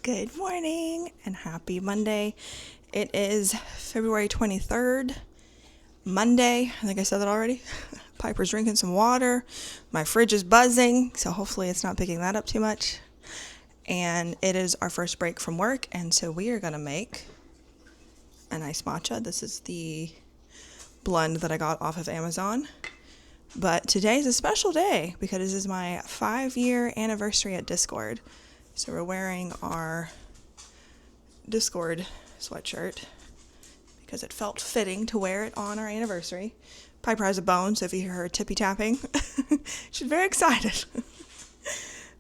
Good morning and happy Monday. It is February 23rd, Monday. I think I said that already. Piper's drinking some water. My fridge is buzzing, so hopefully it's not picking that up too much. And it is our first break from work, and so we are going to make a nice matcha. This is the blend that I got off of Amazon. But today is a special day because this is my 5-year anniversary at Discord. So we're wearing our Discord sweatshirt because it felt fitting to wear it on our anniversary. Piper has a bone, so if you hear her tippy tapping, she's very excited.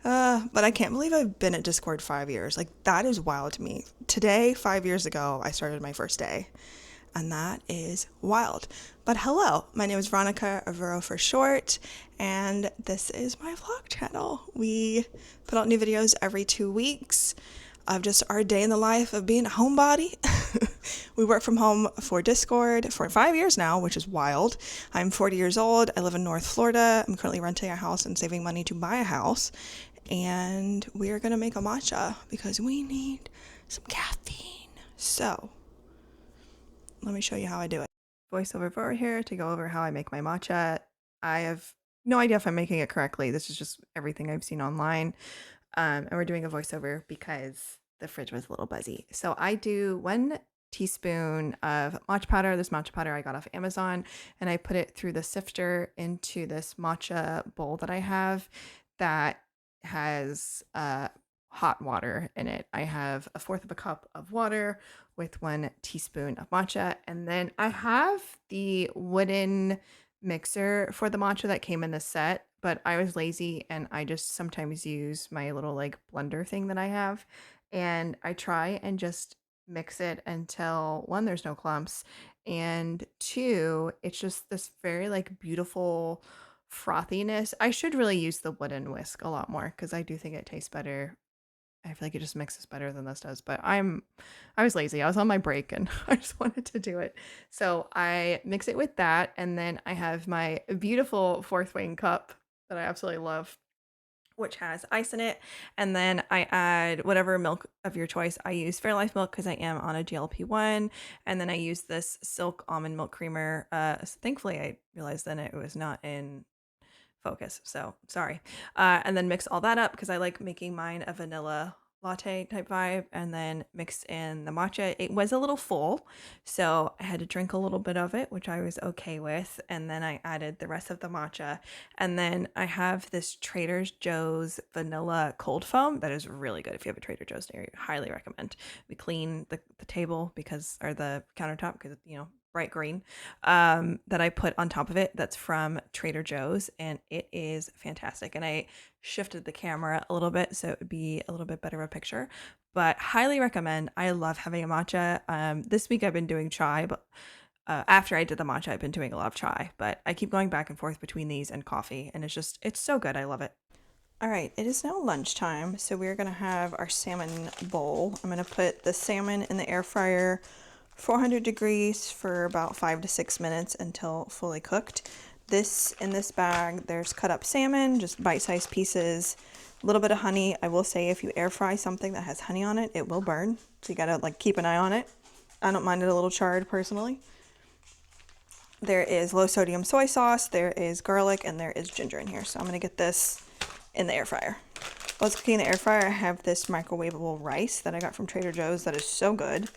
But I can't believe I've been at Discord 5 years. Like, that is wild to me. Today, 5 years ago, I started my first day. And that is wild. But hello, my name is Veronica, or Vero for short, and this is my vlog channel. We put out new videos every 2 weeks of just our day in the life of being a homebody. We work from home for Discord for 5 years now, which is wild. I'm 40 years old. I live in North Florida. I'm currently renting a house and saving money to buy a house. And we are going to make a matcha because we need some caffeine. So let me show you how I do it. Voiceover Vero here to go over how I make my matcha. I have no idea if I'm making it correctly. This is just everything I've seen online. And we're doing a voiceover because the fridge was a little buzzy. So I do 1 teaspoon of matcha powder. This matcha powder I got off Amazon, and I put it through the sifter into this matcha bowl that I have that has hot water in it. I have 1/4 of a cup of water with 1 teaspoon of matcha, and then I have the wooden mixer for the matcha that came in the set, but I was lazy and I just sometimes use my little like blender thing that I have, and I try and just mix it until 1, there's no clumps, and 2, it's just this very like beautiful frothiness. I should really use the wooden whisk a lot more because I do think it tastes better. I feel like it just mixes better than this does, but I was lazy. I was on my break and I just wanted to do it. So I mix it with that, and then I have my beautiful 4th wing cup that I absolutely love, which has ice in it, and then I add whatever milk of your choice. I use Fairlife milk because I am on a GLP-1, and then I use this Silk almond milk creamer. Thankfully, I realized then it was not in focus, so sorry. And then mix all that up because I like making mine a vanilla latte type vibe, and then mix in the matcha. It was a little full, so I had to drink a little bit of it, which I was okay with, and then I added the rest of the matcha. And then I have this Trader Joe's vanilla cold foam that is really good. If you have a Trader Joe's near you, highly recommend. We clean the table or the countertop because, bright green, that I put on top of it. That's from Trader Joe's, and it is fantastic. And I shifted the camera a little bit so it would be a little bit better of a picture, but highly recommend. I love having a matcha. This week I've been doing chai, but after I did the matcha, I've been doing a lot of chai, but I keep going back and forth between these and coffee, and it's so good. I love it. All right, it is now lunchtime, so we're gonna have our salmon bowl. I'm gonna put the salmon in the air fryer 400 degrees for about 5 to 6 minutes until fully cooked. In this bag, there's cut up salmon, just bite-sized pieces, a little bit of honey. I will say if you air fry something that has honey on it, it will burn. So you gotta keep an eye on it. I don't mind it a little charred personally. There is low sodium soy sauce, there is garlic, and there is ginger in here. So I'm gonna get this in the air fryer. While it's cooking in the air fryer, I have this microwavable rice that I got from Trader Joe's that is so good.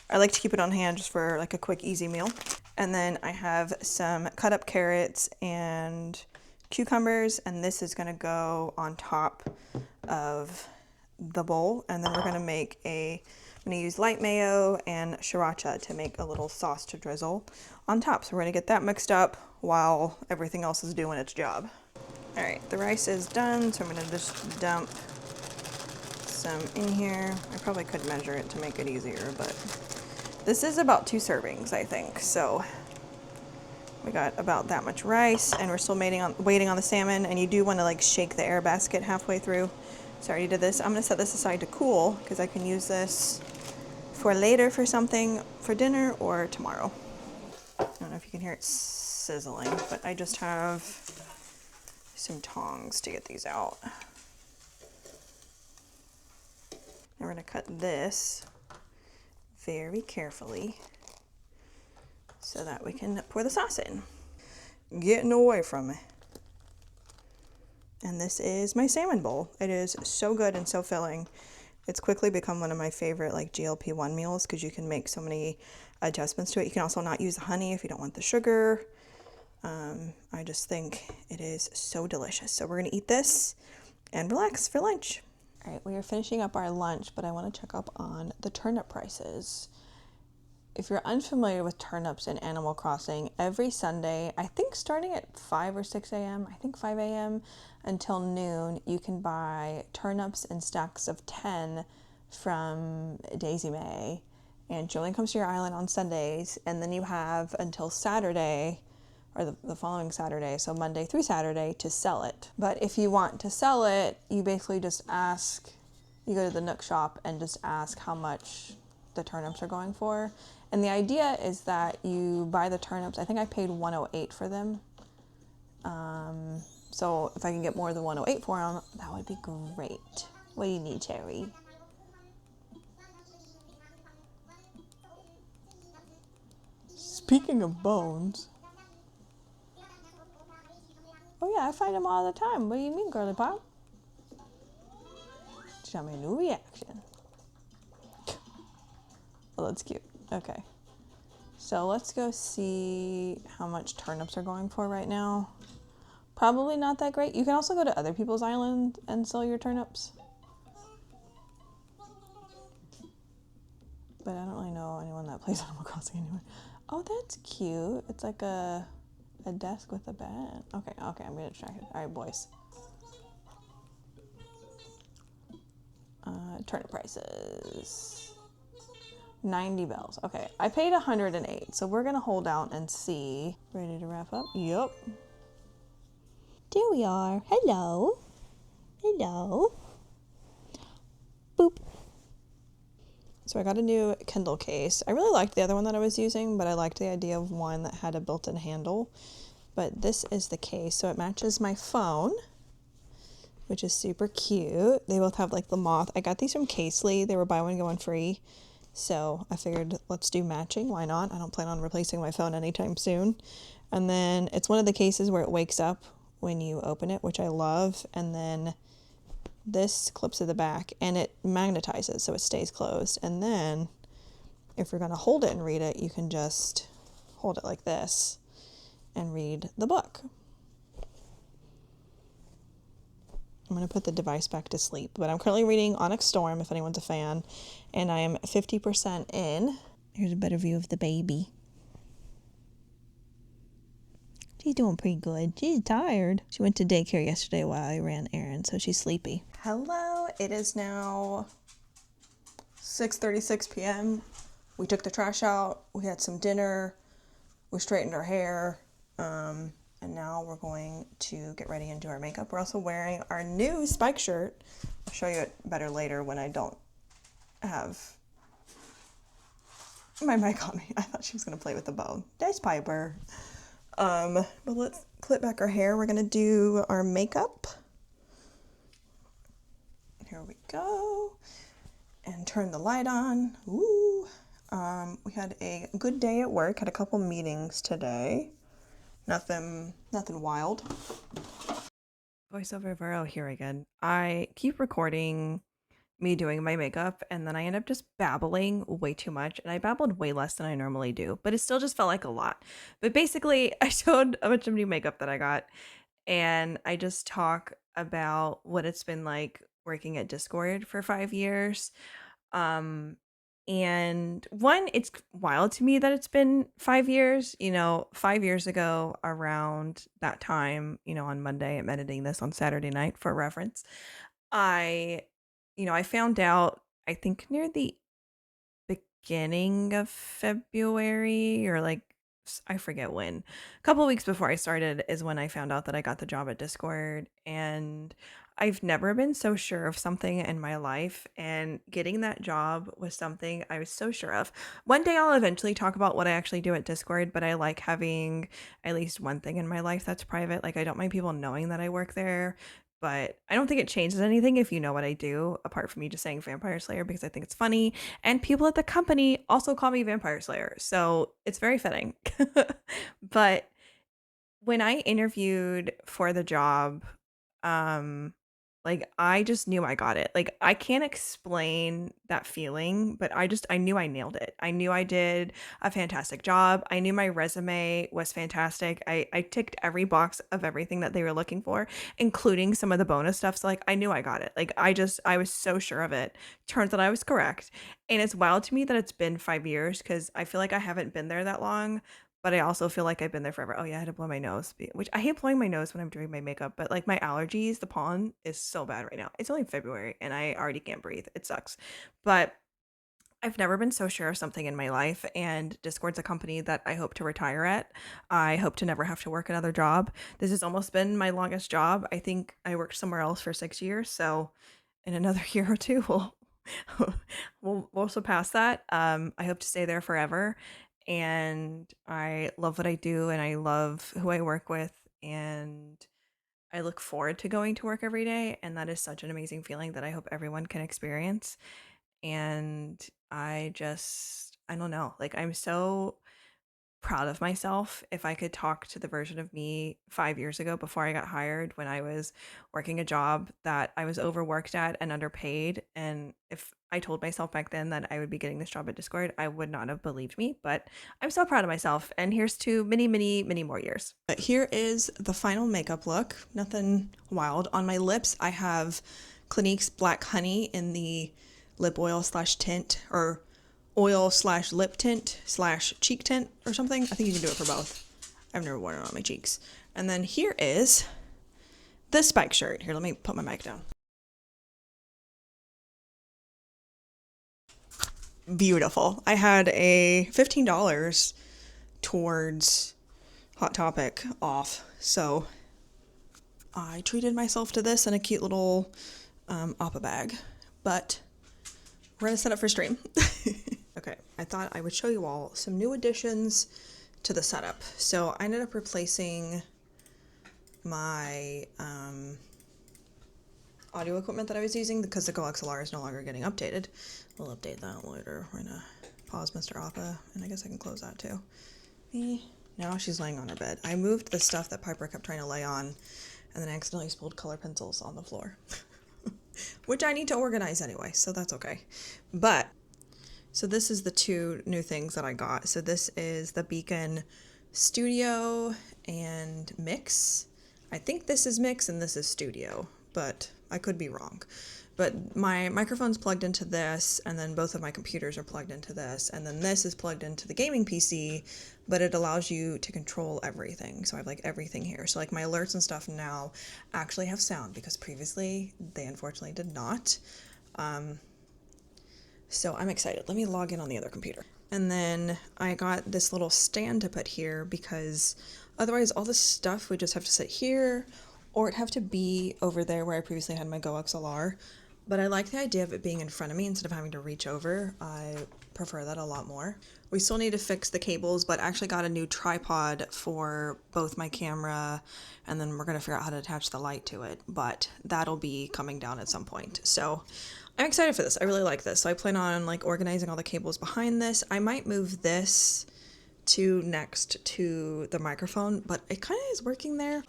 I like to keep it on hand just for a quick, easy meal. And then I have some cut up carrots and cucumbers, and this is gonna go on top of the bowl. And then we're gonna I'm gonna use light mayo and sriracha to make a little sauce to drizzle on top. So we're gonna get that mixed up while everything else is doing its job. All right, the rice is done, so I'm gonna just dump some in here. I probably could measure it to make it easier, but this is about 2 servings, I think. So we got about that much rice, and we're still waiting on the salmon, and you do want to shake the air basket halfway through. So I already did this. I'm gonna set this aside to cool because I can use this for later for something for dinner or tomorrow. I don't know if you can hear it sizzling, but I just have some tongs to get these out. Now we're going to cut this very carefully so that we can pour the sauce in. Getting away from me. And this is my salmon bowl. It is so good and so filling. It's quickly become one of my favorite like GLP-1 meals because you can make so many adjustments to it. You can also not use the honey if you don't want the sugar. I just think it is so delicious. So we're going to eat this and relax for lunch. All right, we are finishing up our lunch, but I want to check up on the turnip prices. If you're unfamiliar with turnips in Animal Crossing, every Sunday, I think starting at 5 or 6 a.m., I think 5 a.m. until noon, you can buy turnips in stacks of 10 from Daisy May. And she only comes to your island on Sundays, and then you have until Saturday, or the following Saturday, so Monday through Saturday, to sell it. But if you want to sell it, you basically just ask, you go to the Nook shop and just ask how much the turnips are going for. And the idea is that you buy the turnips, I think I paid $108 for them. So if I can get more than $108 for them, that would be great. What do you need, Terry? Speaking of bones. Oh yeah, I find them all the time. What do you mean, girly pop? Show me a new reaction. Oh, that's cute. Okay. So let's go see how much turnips are going for right now. Probably not that great. You can also go to other people's island and sell your turnips. But I don't really know anyone that plays Animal Crossing anyway. Oh, that's cute. It's like a desk with a bed. Okay, I'm getting distracted. All right, boys. Turnip prices. 90 bells. Okay, I paid 108, so we're gonna hold out and see. Ready to wrap up? Yep. There we are. Hello. Hello. Boop. So I got a new Kindle case. I really liked the other one that I was using, but I liked the idea of one that had a built-in handle. But this is the case, so it matches my phone, which is super cute. They both have like the moth. I got these from Casely. They were buy one, get one free. So I figured let's do matching. Why not? I don't plan on replacing my phone anytime soon. And then it's one of the cases where it wakes up when you open it, which I love. And then this clips to the back and it magnetizes so it stays closed. And then if you're going to hold it and read it, you can just hold it like this and read the book. I'm going to put the device back to sleep, but I'm currently reading Onyx Storm, if anyone's a fan, and I am 50% in. Here's a better view of the baby. She's doing pretty good. She's tired. She went to daycare yesterday while I ran errands, so she's sleepy. Hello, it is now 6:36 p.m. We took the trash out, we had some dinner, we straightened our hair, and now we're going to get ready and do our makeup. We're also wearing our new spike shirt. I'll show you it better later when I don't have my mic on me. I thought she was going to play with the bow. There's Piper. But let's clip back our hair. We're going to do our makeup. Here we go. And turn the light on. Ooh. We had a good day at work. Had a couple meetings today. Nothing wild. Voiceover Vero here again. I keep recording me doing my makeup and then I end up just babbling way too much, and I babbled way less than I normally do, but it still just felt like a lot. But basically I showed a bunch of new makeup that I got, and I just talk about what it's been like working at Discord for 5 years. And one, it's wild to me that it's been 5 years. 5 years ago around that time, on Monday, I'm editing this on Saturday night for reference. I found out, I think near the beginning of February, or like, I forget when, a couple of weeks before I started is when I found out that I got the job at Discord. And I've never been so sure of something in my life, and getting that job was something I was so sure of. One day I'll eventually talk about what I actually do at Discord, but I like having at least one thing in my life that's private. Like, I don't mind people knowing that I work there, but I don't think it changes anything if you know what I do, apart from me just saying Vampire Slayer because I think it's funny. And people at the company also call me Vampire Slayer. So it's very fitting. But when I interviewed for the job, um, like I just knew I got it. Like I can't explain that feeling, but I knew I nailed it. I knew I did a fantastic job. I knew my resume was fantastic. I ticked every box of everything that they were looking for, including some of the bonus stuff. So like I knew I got it. Like I was so sure of it. Turns out I was correct. And it's wild to me that it's been 5 years because I feel like I haven't been there that long, but I also feel like I've been there forever. Oh yeah, I had to blow my nose, which I hate blowing my nose when I'm doing my makeup, but like my allergies, the pollen is so bad right now. It's only February and I already can't breathe. It sucks. But I've never been so sure of something in my life, and Discord's a company that I hope to retire at. I hope to never have to work another job. This has almost been my longest job. I think I worked somewhere else for 6 years, so in another year or two, we'll surpass that. I hope to stay there forever, and I love what I do, and I love who I work with, and I look forward to going to work every day, and that is such an amazing feeling that I hope everyone can experience. And I don't know, like I'm so proud of myself. If I could talk to the version of me 5 years ago before I got hired, when I was working a job that I was overworked at and underpaid, and if I told myself back then that I would be getting this job at Discord, I would not have believed me. But I'm so proud of myself, and here's to many, many, many more years. But here is the final makeup look. Nothing wild. On my lips, I have Clinique's Black Honey in the lip oil slash tint, or oil slash lip tint slash cheek tint or something. I think you can do it for both. I've never worn it on my cheeks. And then here is the spike shirt. Here, let me put my mic down. Beautiful. I had a $15 towards Hot Topic off, so I treated myself to this in a cute little Appa bag. But we're gonna set up for stream. Okay, I thought I would show you all some new additions to the setup. So I ended up replacing my audio equipment that I was using because the Go XLR is no longer getting updated. We'll update that later. We're gonna pause Mr. Appa, and I guess I can close that too. Now she's laying on her bed. I moved the stuff that Piper kept trying to lay on, and then I accidentally spilled color pencils on the floor. Which I need to organize anyway, so that's okay. But so this is the two new things that I got. So this is the Beacon Studio and Mix. I think this is Mix and this is Studio, but I could be wrong. But my microphone's plugged into this, and then both of my computers are plugged into this, and then this is plugged into the gaming PC, but it allows you to control everything. So I have like everything here. So like my alerts and stuff now actually have sound, because previously they unfortunately did not. So I'm excited. Let me log in on the other computer. And then I got this little stand to put here because otherwise all this stuff would just have to sit here, or it'd have to be over there where I previously had my Go XLR. But I like the idea of it being in front of me instead of having to reach over. I prefer that a lot more. We still need to fix the cables, but I actually got a new tripod for both my camera, and then we're going to figure out how to attach the light to it, but that'll be coming down at some point. So I'm excited for this. I really like this. So I plan on like organizing all the cables behind this. I might move this to next to the microphone, but it kind of is working there.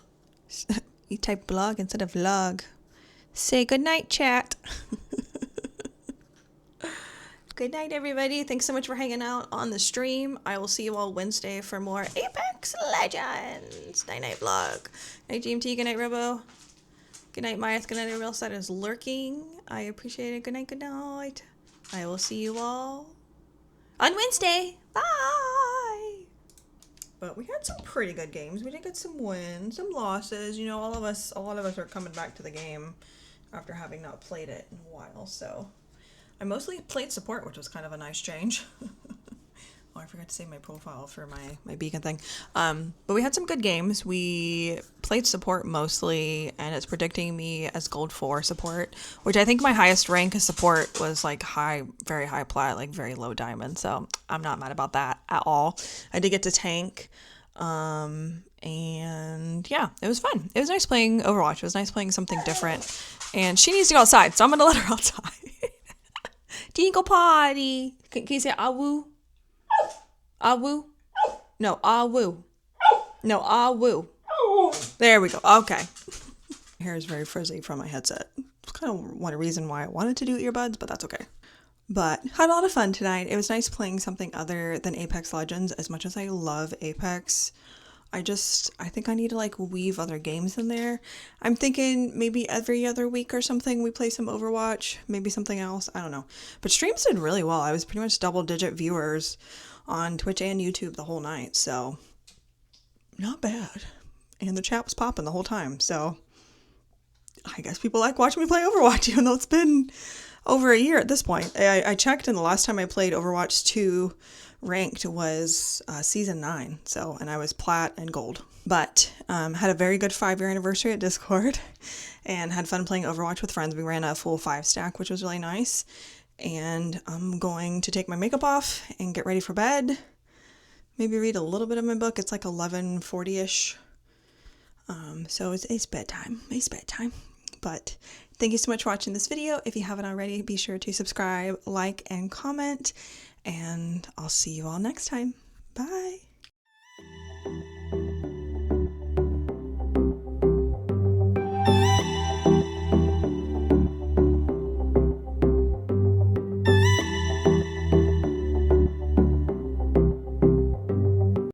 You type blog instead of vlog. Say goodnight, chat. Good night, everybody. Thanks so much for hanging out on the stream. I will see you all Wednesday for more Apex Legends. Night-night vlog. Night GMT. Good night, Robo. Good night, Myeth. Good night, everyone else that is lurking. I appreciate it. Good night, good night. I will see you all on Wednesday. Bye. But we had some pretty good games. We did get some wins, some losses. You know, a lot of us are coming back to the game after having not played it in a while. So I mostly played support, which was kind of a nice change. Oh, I forgot to save my profile for my beacon thing. But we had some good games. We played support mostly, and it's predicting me as gold 4 support, which I think my highest rank as support was like high, very high plat, like very low diamond. So I'm not mad about that at all. I did get to tank. And yeah, it was fun. It was nice playing Overwatch. It was nice playing something different. And she needs to go outside, so I'm gonna let her outside. Dingle potty. Can you say awoo? Awoo? No, awoo. No, awoo. There we go. Okay. My hair is very frizzy from my headset. It's kind of one reason why I wanted to do earbuds, but that's okay. But had a lot of fun tonight. It was nice playing something other than Apex Legends. As much as I love Apex, I think I need to like weave other games in there. I'm thinking maybe every other week or something we play some Overwatch, maybe something else. I don't know. But streams did really well. I was pretty much double-digit viewers on Twitch and YouTube the whole night, so not bad. And the chat was popping the whole time, so I guess people like watching me play Overwatch, even though it's been over a year at this point. I checked, and the last time I played Overwatch 2 ranked was season 9, so, and I was plat and gold. But had a very good 5-year anniversary at Discord, and had fun playing Overwatch with friends. We ran a full 5-stack, which was really nice. And I'm going to take my makeup off and get ready for bed. Maybe read a little bit of my book. It's like 11:40ish. So it's bedtime. It's bedtime. But thank you so much for watching this video. If you haven't already, be sure to subscribe, like, and comment. And I'll see you all next time. Bye.